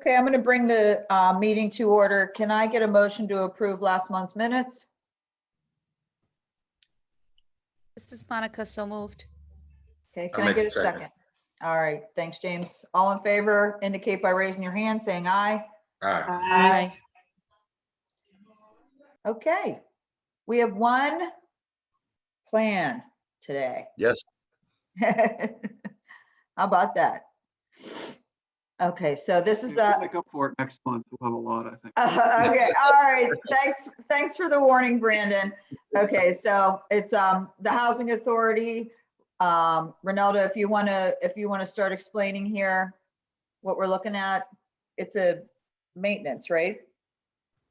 Okay, I'm going to bring the meeting to order. Can I get a motion to approve last month's minutes? This is Monica, so moved. Okay, I'll can I make get a a second. second? All right, thanks, James. All in favor, indicate by raising your hand, saying aye. Aye. Aye. Okay, we have one plan today. Yes. How about that? Okay, so this is We'll the, make up for it next month. We'll have a lot, I think. okay, all right, thanks for the warning, Brandon. Okay, so it's the Housing Authority. Renelda, if you want to start explaining here what we're looking at, it's a maintenance, right?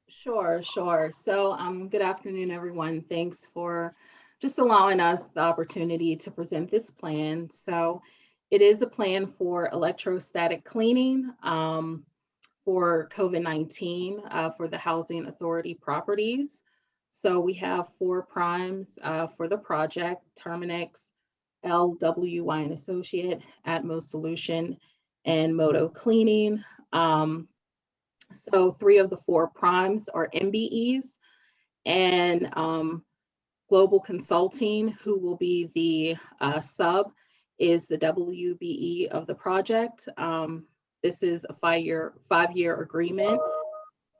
Sure. So, good afternoon, everyone. Thanks for just allowing us the opportunity to present this plan. So it is a plan for electrostatic cleaning for COVID-19 for the Housing Authority properties. So we have 4 primes for the project: Terminix, LWY and Associate, Atmos Solution, and Moto Cleaning. So 3 of the 4 primes are MBEs, and Global Consulting, who will be the sub, is the WBE of the project. This is a 5-year agreement.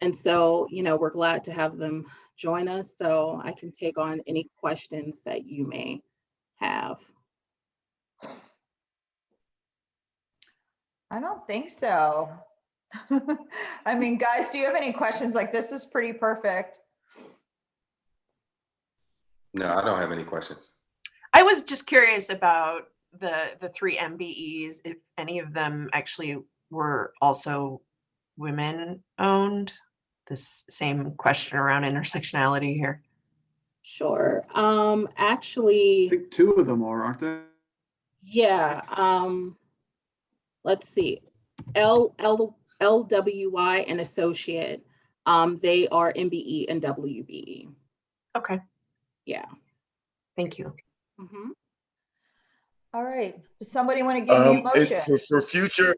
And so, we're glad to have them join us so I can take on any questions that you may have. I don't think so. I mean, guys, do you have any questions? Like, this is pretty perfect. No, I don't have any questions. I was just curious about the 3 MBEs, if any of them actually were also women owned. This same question around intersectionality here. Sure. I Actually, think 2 of them are, aren't they? yeah. Let's see. LWY and Associate. They are MBE and WBE. Okay, Yeah. thank you. Mhm. All right. Does somebody want to give me a motion? For future,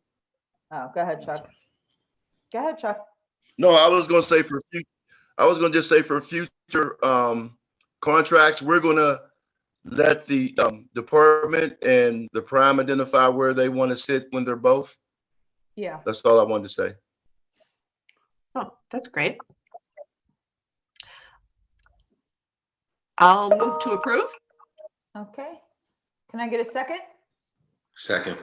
Oh, go ahead, Chuck. Go ahead, Chuck. no, I was gonna say for future, I was gonna just say for future contracts, we're gonna let the department and the prime identify where they want to sit when they're both. Yeah. That's all I wanted to say. Oh, that's great. I'll move to approve. Okay. Can I get a second? Second.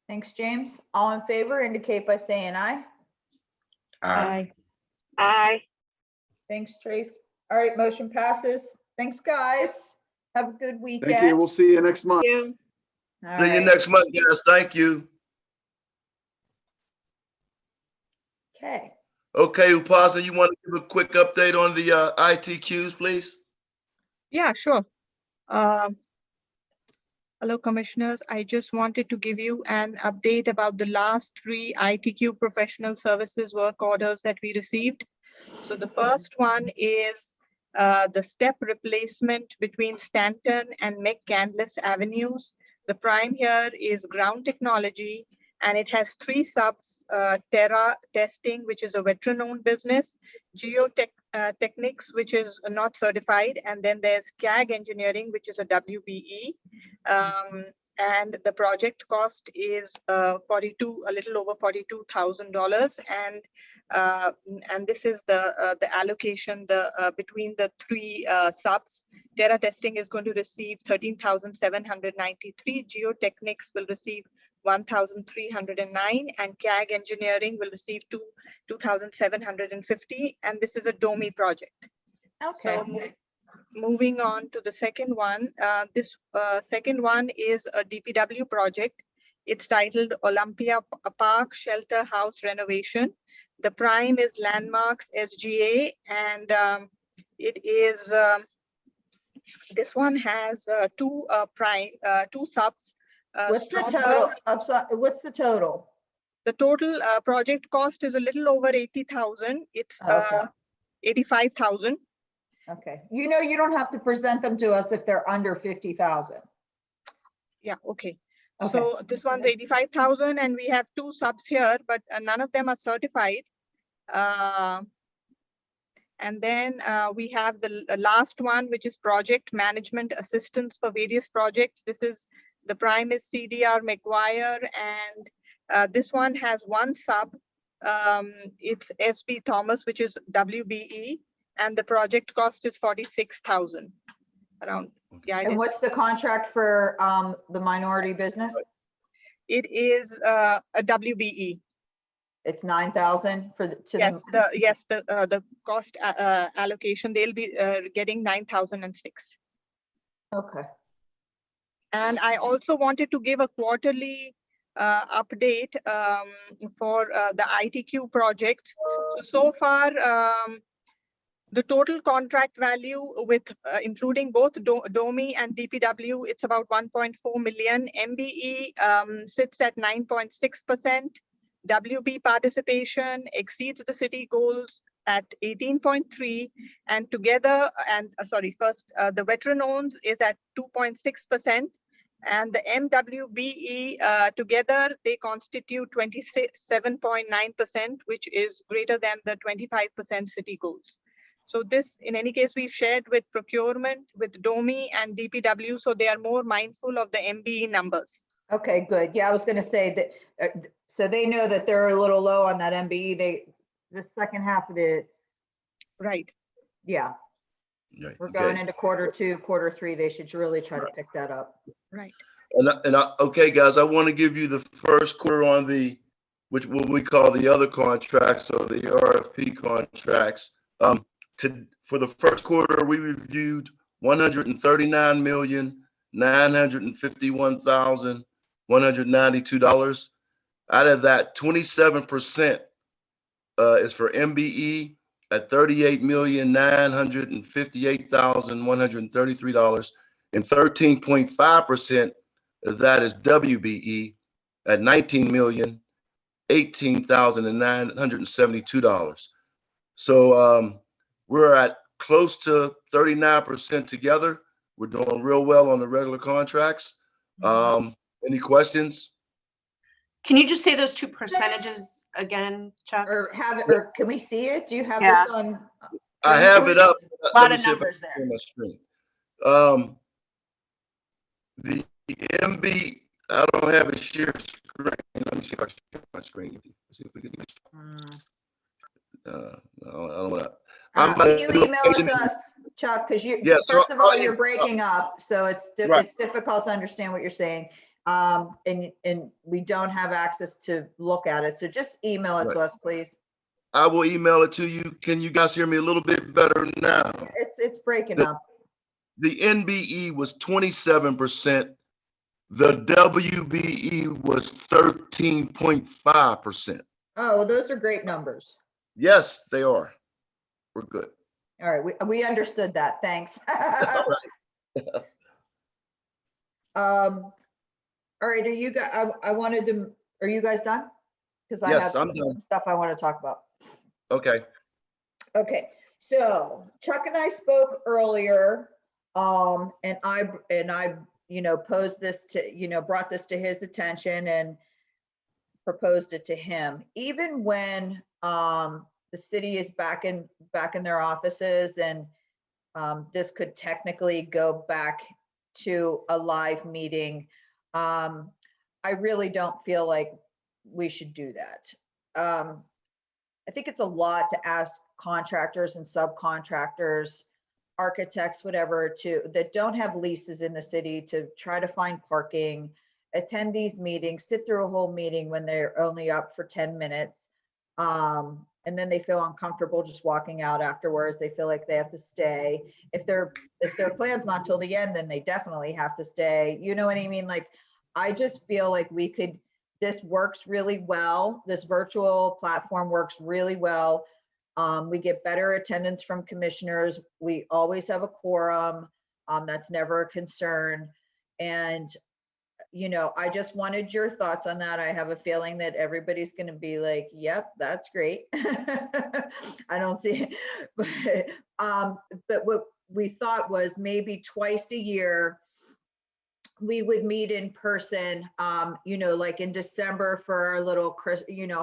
Thanks, James. All in favor, indicate by saying aye. Aye. Aye. Thanks, Trace. All right, motion passes. Thanks, guys. Have a good weekend. Thank you. We'll see you next month. You. All See you right. next month, guys. Thank you. Okay. Okay, Upasa, you want to give a quick update on the ITQs, please? Yeah, sure. Hello, Commissioners. I just wanted to give you an update about the last 3 ITQ professional services work orders that we received. So the first one is the step replacement between Stanton and McCandless Avenues. The prime here is Ground Technology, and it has 3 subs: Terra Testing, which is a veteran-owned business; Geotechnics, which is not certified; and then there's CAG Engineering, which is a WBE. And the project cost is a little over $42,000, and this is the allocation between the 3 subs. Terra Testing is going to receive $13,793. Geotechnics will receive $1,309, and CAG Engineering will receive $2,750. And this is a DOMI project. Okay. So moving on to the second one, this second one is a DPW project. It's titled Olympia Park Shelter House Renovation. The prime is Landmarks SGA, and it is this one has 2 subs. What's the Stormwater. total? I'm sorry, what's the total? The total project cost is a little over 80,000. It's Okay. 85,000. Okay. You know, you don't have to present them to us if they're under 50,000. Yeah, okay. Okay. So this one's 85,000 and we have two subs here, but none of them are certified. And then we have the last one, which is project management assistance for various projects. This is the prime is CDR McGuire, and this one has one sub. It's SB Thomas, which is WBE, and the project cost is 46,000 around. Yeah, it And is. what's the contract for the minority business? It is a WBE. It's 9,000 for to Yes, the, the cost allocation, they'll be getting 9,006. okay. And I also wanted to give a quarterly update for the ITQ projects. So far, the total contract value with including both DOMI and DPW, it's about 1.4 million. MBE sits at 9.6%. WB participation exceeds the city goals at 18.3, and together, and first, the veteran owns is at 2.6%, and the MWBE together, they constitute 27.9%, which is greater than the 25% city goals. So this, in any case, we've shared with procurement, with DOMI and DPW, so they are more mindful of the MBE numbers. Okay, good. Yeah, I was gonna say that, so they know that they're a little low on that MBE. The second half of the, Right. yeah, Right, we're okay. going into quarter 2, quarter 3. They should really try to pick that up. Right. Okay, guys, I want to give you the first quarter on what we call the other contracts or the RFP contracts. For the first quarter, we reviewed $139,951,192. Out of that, 27% is for MBE at $38,958,133, and 13.5% of that is WBE at $19,018,972. So we're at close to 39% together. We're doing real well on the regular contracts. Any questions? Can you just say those two percentages again, Chuck? Or can we see it? Do you have Yeah. this on? I have it up. A lot Let of me see if I numbers can there. share my screen. The MB, I don't have a share screen. Let me see if I can share my screen. Let's see if we can. I don't want to. Can you email it to us, Chuck? Because Yes, first of all, you're I'll- breaking up, so it's Right. it's difficult to understand what you're saying. And we don't have access to look at it, so just email it to us, please. I will email it to you. Can you guys hear me a little bit better now? It's breaking up. The NBE was 27%. The WBE was 13.5%. Oh, well, those are great numbers. Yes, they are. We're good. All right, we understood that. Thanks. All right, are you guys? Are you guys done? Because I Yes, have I'm done. some stuff I want to talk about. Okay. Okay, so Chuck and I spoke earlier, and I, posed this to, brought this to his attention and proposed it to him. Even when the city is back in their offices, and this could technically go back to a live meeting, I really don't feel like we should do that. I think it's a lot to ask contractors and subcontractors, architects, whatever, that don't have leases in the city to try to find parking, attend these meetings, sit through a whole meeting when they're only up for 10 minutes. And then they feel uncomfortable just walking out afterwards. They feel like they have to stay. If their plan's not till the end, then they definitely have to stay. You know what I mean? Like, I just feel like this works really well. This virtual platform works really well. We get better attendance from commissioners. We always have a quorum. That's never a concern. And, I just wanted your thoughts on that. I have a feeling that everybody's going to be like, yep, that's great. I don't see it. But what we thought was maybe twice a year, we would meet in person, like in December for our little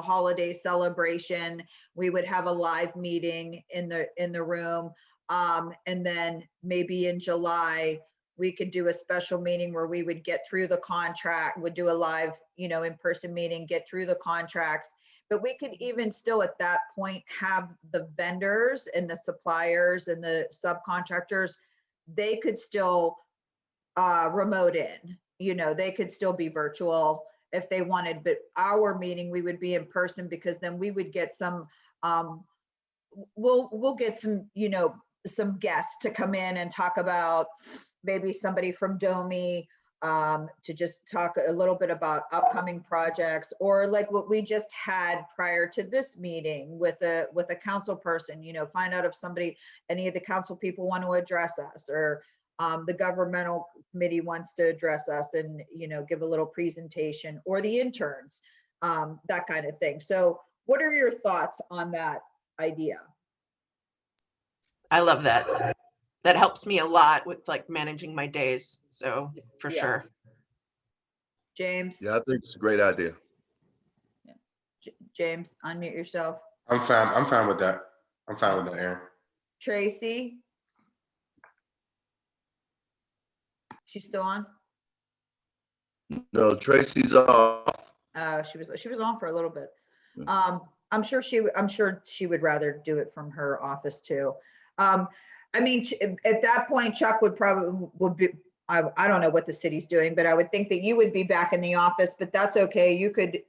holiday celebration. We would have a live meeting in the room. And then maybe in July, we could do a special meeting where we would get through the contract, would do a live, in-person meeting, get through the contracts. But we could even still at that point have the vendors and the suppliers and the subcontractors, they could still remote in, they could still be virtual if they wanted, but our meeting, we would be in person, because then we would get some, we'll get some, some guests to come in and talk about, maybe somebody from DOMI, to just talk a little bit about upcoming projects, or like what we just had prior to this meeting with a council person, find out if any of the council people want to address us, or the governmental committee wants to address us and, give a little presentation, or the interns, that kind of thing. So what are your thoughts on that idea? I love that. That helps me a lot with like managing my days. So for Yeah. sure. James? Yeah, I think it's a great idea. James, unmute yourself. I'm fine with that. I'm fine with that, Aaron. Tracy? She's still on? No, Tracy's off. She was on for a little bit. Mm. I'm sure she would rather do it from her office too. I mean, at that point, Chuck would be, I don't know what the city's doing, but I would think that you would be back in the office, but that's okay. You could,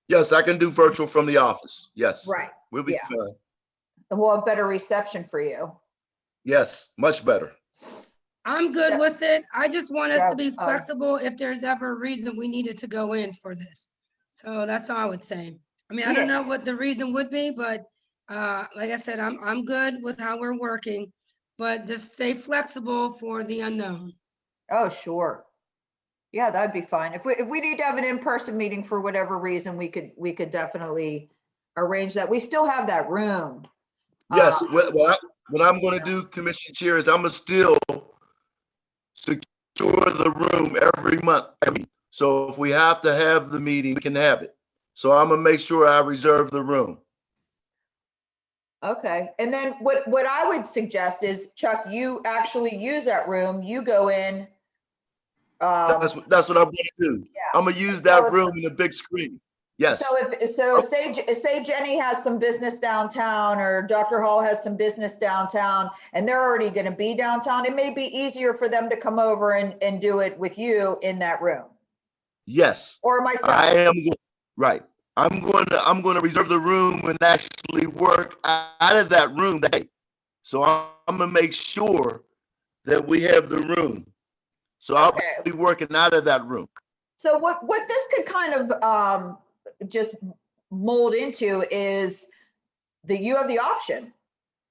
Yes, I can do virtual from the office. Yes. right. We'll be Yeah. fine. And we'll have better reception for you. Yes, much better. I'm good Yeah. with it. I just want us Yeah, to be flexible if there's ever a reason we needed to go in for this. So that's all I would say. I mean, I don't know what the reason would be, but like I said, I'm good with how we're working, but just stay flexible for the unknown. Oh, sure. Yeah, that'd be fine. If we need to have an in-person meeting for whatever reason, we could definitely arrange that. We still have that room. Yes, what I'm gonna do, Commission Chair, is I'm gonna still secure the room every month. So if we have to have the meeting, we can have it. So I'm gonna make sure I reserve the room. Okay, and then what I would suggest is, Chuck, you actually use that room, you go in. That's what I'm gonna do. Yeah. I'm gonna use that room in the big screen. Yes, So say Jenny has some business downtown, or Dr. Hall has some business downtown, and they're already gonna be downtown, it may be easier for them to come over and do it with you in that room, yes, or myself. I am, right. I'm going to reserve the room and actually work out of that room that day. So I'm going to make sure that we have the room. So I'll Okay. be working out of that room. So what this could kind of just mold into is that you have the option.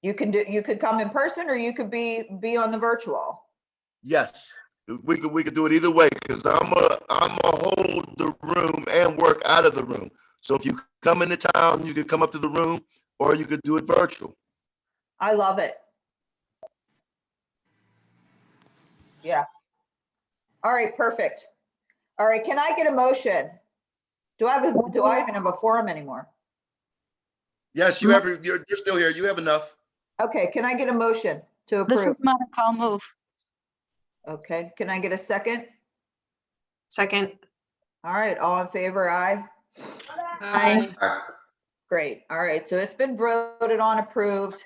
You could come in person, or you could be on the virtual. Yes, we could do it either way, because I'm a hold the room and work out of the room. So if you come into town, you could come up to the room, or you could do it virtual. I love it. Yeah. All right, perfect. All right, can I get a motion? Do I even have a forum anymore? Yes, you're still here. You have enough. Okay, can I get a motion to This approve? is Monica, I'll move. Okay, can I get a second? Second. All right, all in favor, aye? Aye. Great. All right, so it's been voted on, approved.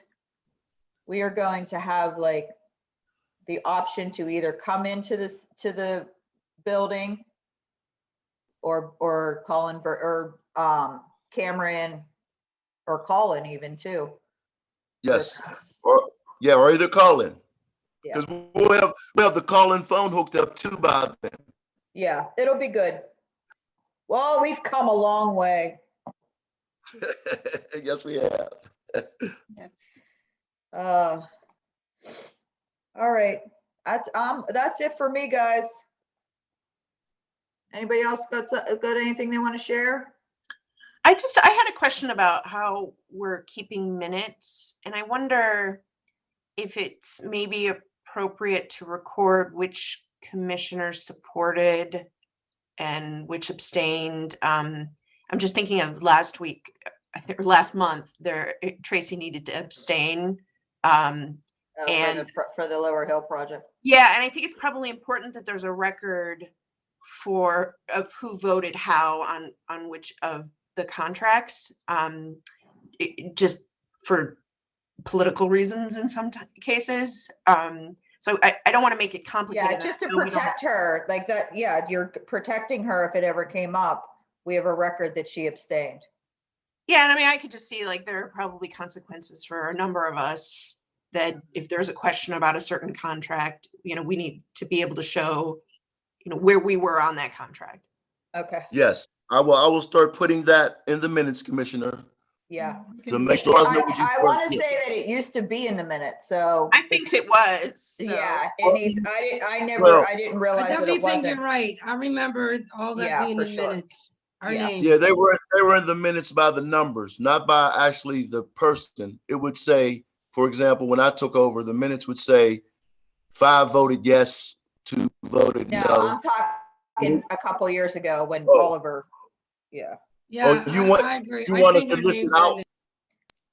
We are going to have like the option to either come into to the building, or call in, or camera in, or call in even too. Yes, or either call in. Yeah. Because we'll have the call-in phone hooked up too by then. Yeah, it'll be good. Well, we've come a long way. Yes, we have. All right, that's it for me, guys. Anybody else got anything they want to share? I had a question about how we're keeping minutes, and I wonder if it's maybe appropriate to record which commissioners supported and which abstained. I'm just thinking of last week, I think, or last month, Tracy needed to abstain. And- For the Lower Hill project. Yeah, and I think it's probably important that there's a record of who voted how on which of the contracts, just for political reasons in some cases. So I don't want to make it complicated. Yeah, just to protect her, like that, yeah, you're protecting her if it ever came up. We have a record that she abstained. Yeah, and I mean, I could just see like there are probably consequences for a number of us that if there's a question about a certain contract, we need to be able to show, where we were on that contract. Okay, Yes, I will start putting that in the minutes, Commissioner, yeah. to make sure I know what you. I want to say that it used to be in the minutes, so. I think it was. So. Yeah, it needs, I didn't I realize that definitely it think wasn't. you're right. I remember all that Yeah, being for in sure. minutes. Our Yeah. names. Yeah, they were in the minutes by the numbers, not by actually the person. It would say, for example, when I took over, the minutes would say 5 voted yes, 2 voted No, no. I'm talking a couple years ago when Oh. Oliver, yeah. Yeah, you want- I agree. you I want us think to our list it names are in out? there.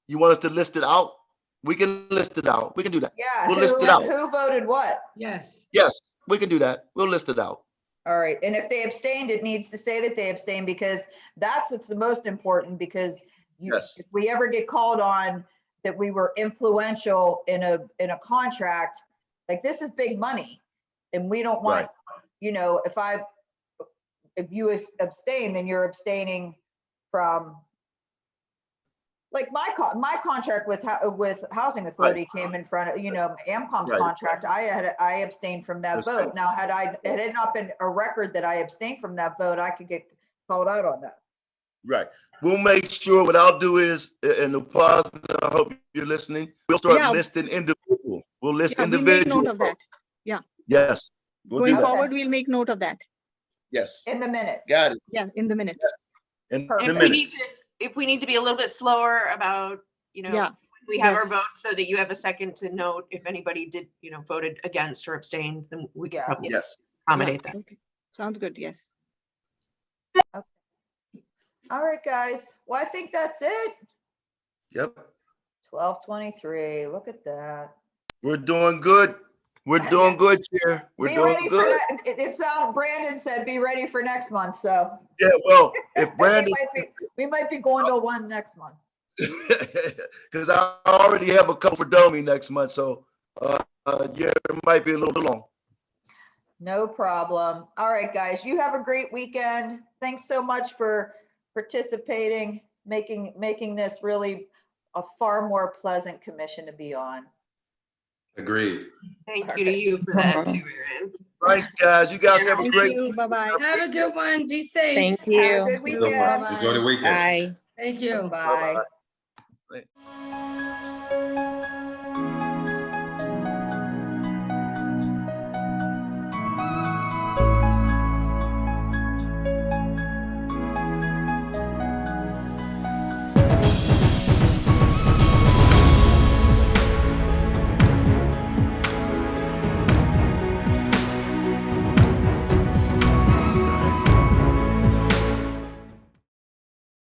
You want us to list it out? We can list it out. We can do that. Yeah, We'll list it out. who voted what? Yes. Yes, we can do that. We'll list it out. All right, and if they abstained, it needs to say that they abstained because that's what's the most important because Yes. if we ever get called on that we were influential in a contract, like this is big money. And we don't want, if you abstain, then you're abstaining from, like my contract with Housing Authority came in front of, AMCOM's Right. contract, I abstained from that That's vote. right. Now, had it not been a record that I abstained from that vote, I could get called out on that. Right. We'll make sure what I'll do is, in the pause, I hope you're listening, we'll start Yeah. listing individual. We'll list Yeah, we'll make individual. note of that. Yes, we'll do Going that. forward, we'll make note of that. Yes, In the minutes. got it. Yeah, in the minutes. In Perfect. the If we need minutes. if we need to be a little bit slower about, Yeah. we have our Yes. vote so that you have a second to note if anybody did, voted against or abstained, then we can Yeah. probably Yes. accommodate that. Okay, sounds good, yes. All right, guys. Well, I think that's it. Yep. 12:23. Look at that. We're doing good. We're doing good, Chair. We're Be doing ready for good. it sounds, Brandon said, be ready for next month, so. Yeah, well, if Brandon, We might be going to one next month. because I already have a couple for Domi next month, so, yeah, it might be a little long. No problem. All right, guys, you have a great weekend. Thanks so much for participating, making this really a far more pleasant commission to be on. Agreed. Thank you to you for that too, Erin. Thanks, guys. You guys have a Thank great. you, bye-bye. Have a good one. Be safe. Thank Have a you. good Good one. weekend. Enjoy the weekend. Bye. Thank you. Bye. Bye-bye.